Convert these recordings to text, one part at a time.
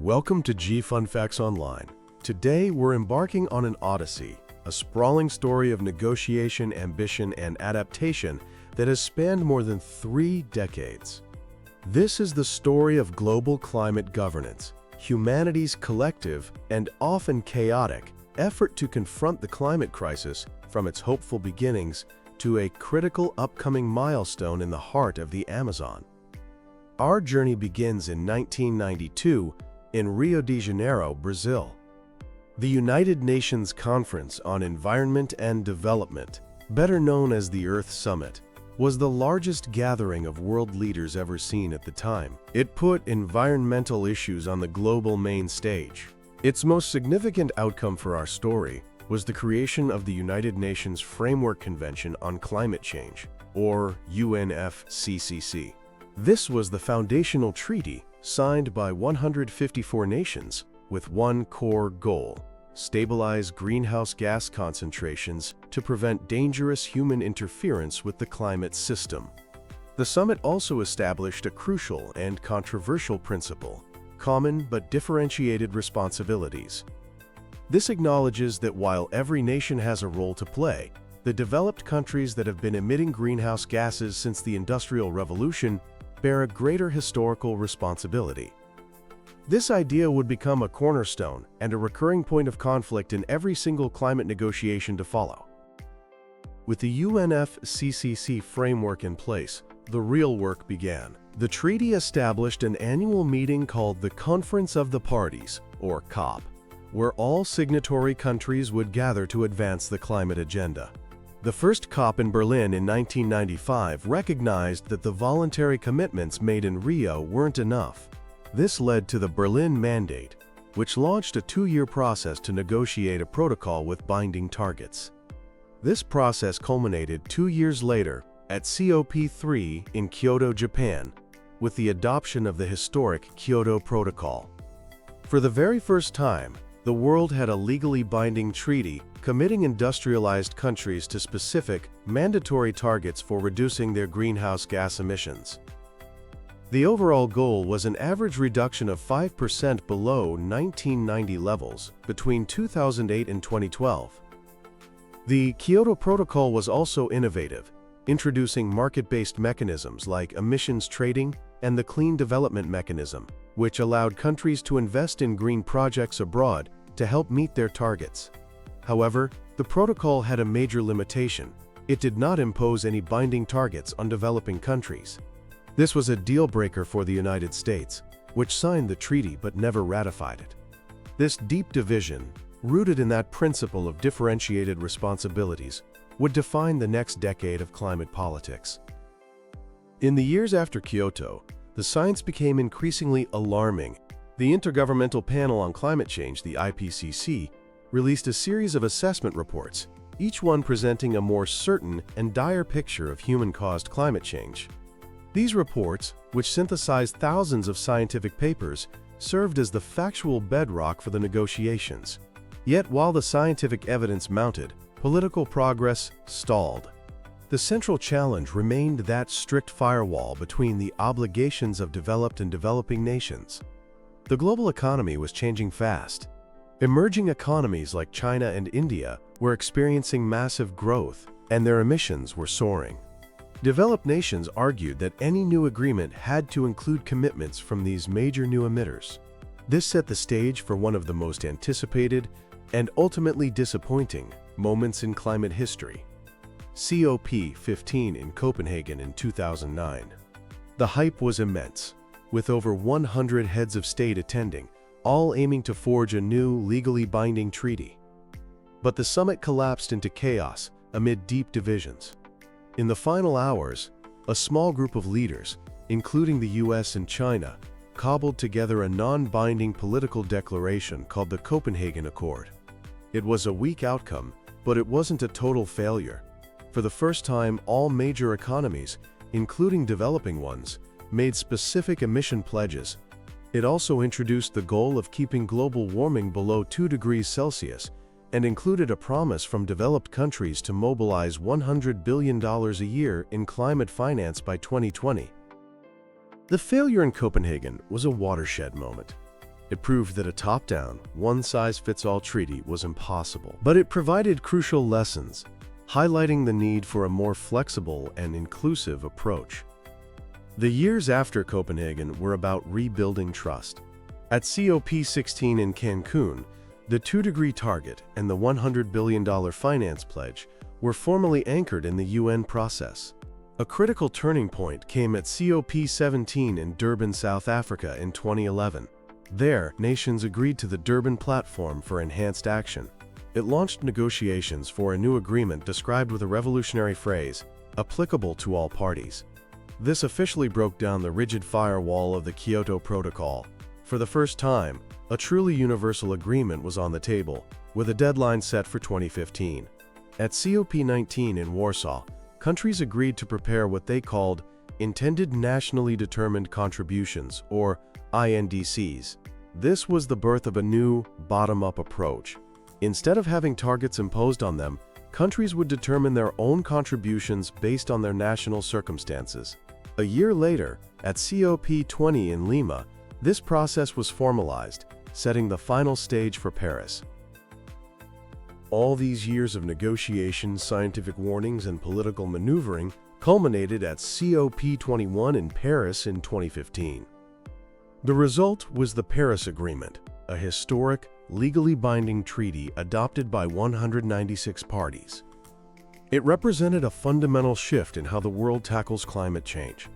Welcome to G Fun Facts Online. Today we're embarking on an odyssey, a sprawling story of negotiation, ambition, and adaptation that has spanned more than 3 decades. This is the story of global climate governance, humanity's collective and often chaotic effort to confront the climate crisis from its hopeful beginnings to a critical upcoming milestone in the heart of the Amazon. Our journey begins in 1992 in Rio de Janeiro, Brazil. The United Nations Conference on Environment and Development, better known as the Earth Summit, was the largest gathering of world leaders ever seen at the time. It put environmental issues on the global main stage. Its most significant outcome for our story was the creation of the United Nations Framework Convention on Climate Change, or UNFCCC. This was the foundational treaty signed by 154 nations with one core goal: stabilize greenhouse gas concentrations to prevent dangerous human interference with the climate system. The summit also established a crucial and controversial principle: common but differentiated responsibilities. This acknowledges that while every nation has a role to play, the developed countries that have been emitting greenhouse gases since the Industrial Revolution bear a greater historical responsibility. This idea would become a cornerstone and a recurring point of conflict in every single climate negotiation to follow. With the UNFCCC framework in place, the real work began. The treaty established an annual meeting called the Conference of the Parties, or COP, where all signatory countries would gather to advance the climate agenda. The first COP in Berlin in 1995 recognized that the voluntary commitments made in Rio weren't enough. This led to the Berlin Mandate, which launched a 2-year process to negotiate a protocol with binding targets. This process culminated 2 years later at COP30 in Kyoto, Japan, with the adoption of the historic Kyoto Protocol. For the very first time, the world had a legally binding treaty committing industrialized countries to specific, mandatory targets for reducing their greenhouse gas emissions. The overall goal was an average reduction of 5% below 1990 levels between 2008 and 2012. The Kyoto Protocol was also innovative, introducing market-based mechanisms like emissions trading and the Clean Development Mechanism, which allowed countries to invest in green projects abroad to help meet their targets. However, the protocol had a major limitation: it did not impose any binding targets on developing countries. This was a deal-breaker for the United States, which signed the treaty but never ratified it. This deep division, rooted in that principle of differentiated responsibilities, would define the next decade of climate politics. In the years after Kyoto, the science became increasingly alarming. The Intergovernmental Panel on Climate Change, the IPCC, released a series of assessment reports, each one presenting a more certain and dire picture of human-caused climate change. These reports, which synthesized thousands of scientific papers, served as the factual bedrock for the negotiations. Yet while the scientific evidence mounted, political progress stalled. The central challenge remained that strict firewall between the obligations of developed and developing nations. The global economy was changing fast. Emerging economies like China and India were experiencing massive growth, and their emissions were soaring. Developed nations argued that any new agreement had to include commitments from these major new emitters. This set the stage for one of the most anticipated and ultimately disappointing moments in climate history: COP15 in Copenhagen in 2009. The hype was immense, with over 100 heads of state attending, all aiming to forge a new, legally binding treaty. But the summit collapsed into chaos amid deep divisions. In the final hours, a small group of leaders, including the US and China, cobbled together a non-binding political declaration called the Copenhagen Accord. It was a weak outcome, but it wasn't a total failure. For the first time, all major economies, including developing ones, made specific emission pledges. It also introduced the goal of keeping global warming below 2 degrees Celsius and included a promise from developed countries to mobilize $100 billion a year in climate finance by 2020. The failure in Copenhagen was a watershed moment. It proved that a top-down, one-size-fits-all treaty was impossible. But it provided crucial lessons, highlighting the need for a more flexible and inclusive approach. The years after Copenhagen were about rebuilding trust. At COP16 in Cancun, the 2-degree target and the $100 billion finance pledge were formally anchored in the UN process. A critical turning point came at COP17 in Durban, South Africa in 2011. There, nations agreed to the Durban Platform for Enhanced Action. It launched negotiations for a new agreement described with a revolutionary phrase, applicable to all parties. This officially broke down the rigid firewall of the Kyoto Protocol. For the first time, a truly universal agreement was on the table, with a deadline set for 2015. At COP19 in Warsaw, countries agreed to prepare what they called Intended Nationally Determined Contributions, or INDCs. This was the birth of a new, bottom-up approach. Instead of having targets imposed on them, countries would determine their own contributions based on their national circumstances. A year later, at COP20 in Lima, this process was formalized, setting the final stage for Paris. All these years of negotiations, scientific warnings, and political maneuvering culminated at COP21 in Paris in 2015. The result was the Paris Agreement, a historic, legally binding treaty adopted by 196 parties. It represented a fundamental shift in how the world tackles climate change.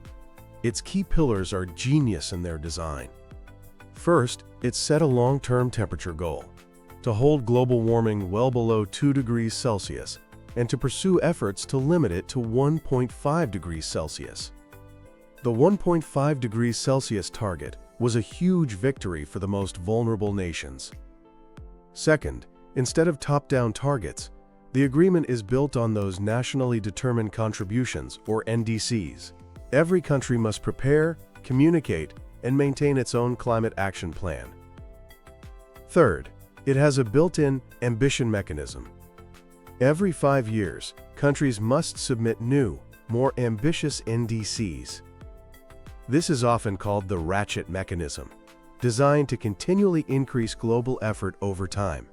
Its key pillars are genius in their design. First, it set a long-term temperature goal, to hold global warming well below 2 degrees Celsius, and to pursue efforts to limit it to 1.5 degrees Celsius. The 1.5 degrees Celsius target was a huge victory for the most vulnerable nations. Second, instead of top-down targets, the agreement is built on those nationally determined contributions, or NDCs. Every country must prepare, communicate, and maintain its own climate action plan. Third, it has a built-in ambition mechanism. Every 5 years, countries must submit new, more ambitious NDCs. This is often called the ratchet mechanism, designed to continually increase global effort over time.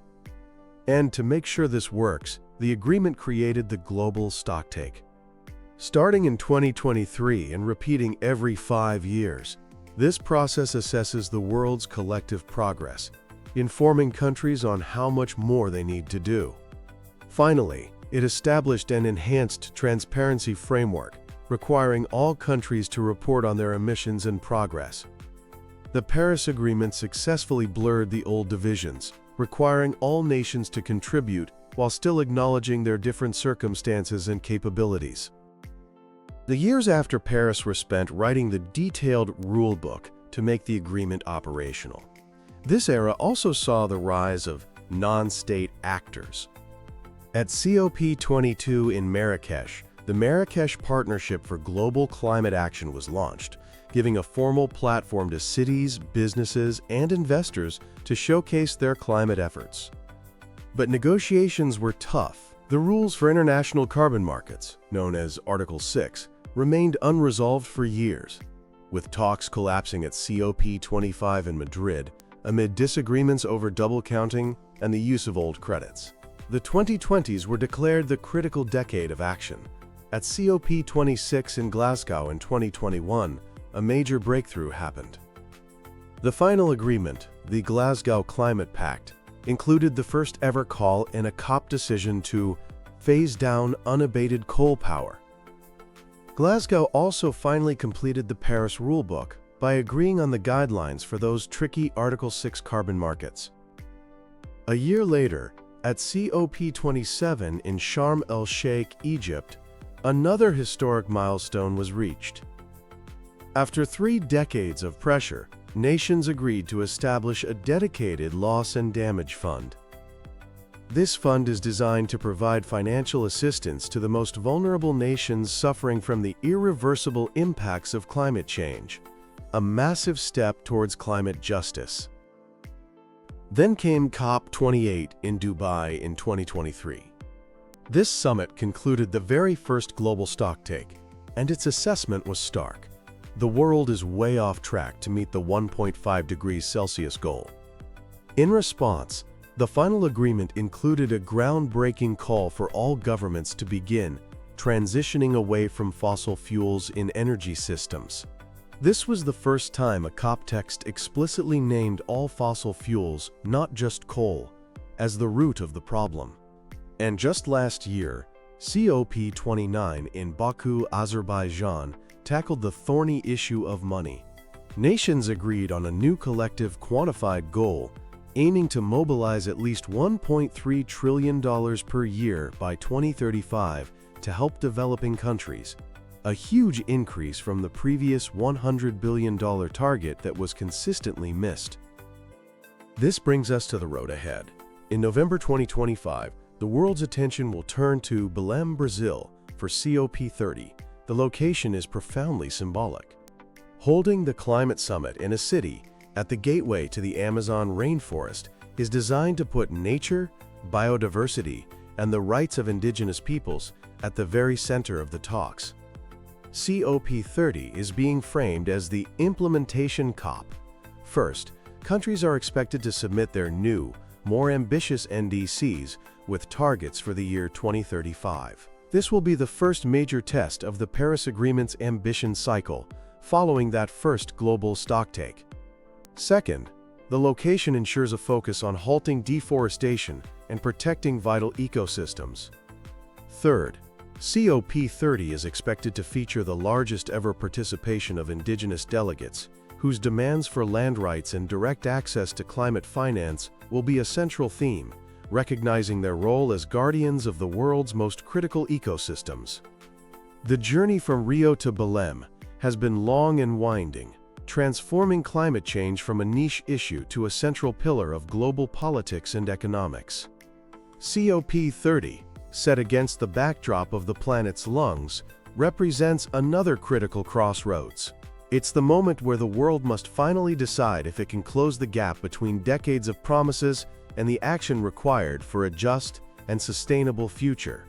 And to make sure this works, the agreement created the global stocktake. Starting in 2023 and repeating every 5 years, this process assesses the world's collective progress, informing countries on how much more they need to do. Finally, it established an enhanced transparency framework, requiring all countries to report on their emissions and progress. The Paris Agreement successfully blurred the old divisions, requiring all nations to contribute while still acknowledging their different circumstances and capabilities. The years after Paris were spent writing the detailed rulebook to make the agreement operational. This era also saw the rise of non-state actors. At COP22 in Marrakesh, the Marrakesh Partnership for Global Climate Action was launched, giving a formal platform to cities, businesses, and investors to showcase their climate efforts. But negotiations were tough. The rules for international carbon markets, known as Article 6, remained unresolved for years, with talks collapsing at COP25 in Madrid amid disagreements over double counting and the use of old credits. The 2020s were declared the critical decade of action. At COP26 in Glasgow in 2021, a major breakthrough happened. The final agreement, the Glasgow Climate Pact, included the first ever call in a COP decision to phase down unabated coal power. Glasgow also finally completed the Paris rulebook by agreeing on the guidelines for those tricky Article 6 carbon markets. A year later, at COP27 in Sharm el-Sheikh, Egypt, another historic milestone was reached. After 3 decades of pressure, nations agreed to establish a dedicated loss and damage fund. This fund is designed to provide financial assistance to the most vulnerable nations suffering from the irreversible impacts of climate change, a massive step towards climate justice. Then came COP28 in Dubai in 2023. This summit concluded the very first global stocktake, and its assessment was stark. the world is way off track to meet the 1.5 degrees Celsius goal. In response, the final agreement included a groundbreaking call for all governments to begin transitioning away from fossil fuels in energy systems. This was the first time a COP text explicitly named all fossil fuels, not just coal, as the root of the problem. And just last year, COP29 in Baku, Azerbaijan, tackled the thorny issue of money. Nations agreed on a new collective quantified goal, aiming to mobilize at least $1.3 trillion per year by 2035 to help developing countries, a huge increase from the previous $100 billion target that was consistently missed. This brings us to the road ahead. In November 2025, the world's attention will turn to Belém, Brazil, for COP30. The location is profoundly symbolic. Holding the climate summit in a city at the gateway to the Amazon rainforest is designed to put nature, biodiversity, and the rights of indigenous peoples at the very center of the talks. COP30 is being framed as the implementation COP. First, countries are expected to submit their new, more ambitious NDCs with targets for the year 2035. This will be the first major test of the Paris Agreement's ambition cycle, following that first global stocktake. Second, the location ensures a focus on halting deforestation and protecting vital ecosystems. Third, COP30 is expected to feature the largest ever participation of indigenous delegates, whose demands for land rights and direct access to climate finance will be a central theme, recognizing their role as guardians of the world's most critical ecosystems. The journey from Rio to Belém has been long and winding, transforming climate change from a niche issue to a central pillar of global politics and economics. COP30, set against the backdrop of the planet's lungs, represents another critical crossroads. It's the moment where the world must finally decide if it can close the gap between decades of promises and the action required for a just and sustainable future.